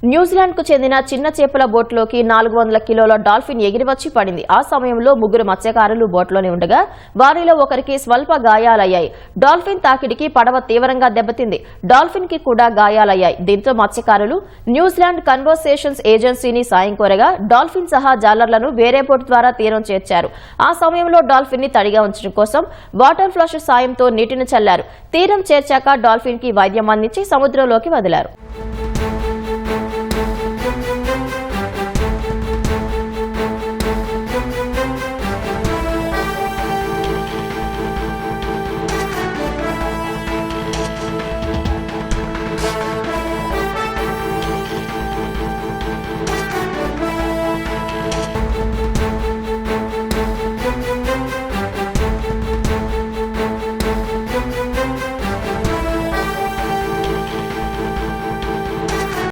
New Zealand కు చెందిన చిన్న చేపల బోట్లోకి 400 కిలోల డాల్ఫిన్ ఎగిరివచ్చి పడింది. ఆ సమయంలో ముగ్గురు మత్స్యకారులు బోట్లోనే ఉండగా వారిలో ఒకరికి స్వల్ప గాయాలయ్యాయి. డాల్ఫిన్ తాకిడికి పడవ తీవ్రంగా దెబ్బతింది. డాల్ఫిన్ కి కూడా గాయాలయ్యాయి. దీంతో మత్స్యకారులు న్యూజిలాండ్ కన్వర్సేషన్స్ ఏజెన్సీని సాయం కోరగా డాల్ఫిన్ సహా జాలర్లను వేరే బోట్ ద్వారా తీరం చేర్చారు. ఆ సమయంలో డాల్ఫిన్ ని తడిగా ఉంచడం కోసం వాటర్ ఫ్లష్ సాయంతో నీటిని చల్లారు. తీరం చేర్చాక డాల్ఫిన్ కి వైద్యం అందించి సముద్రంలోకి వదిలారు.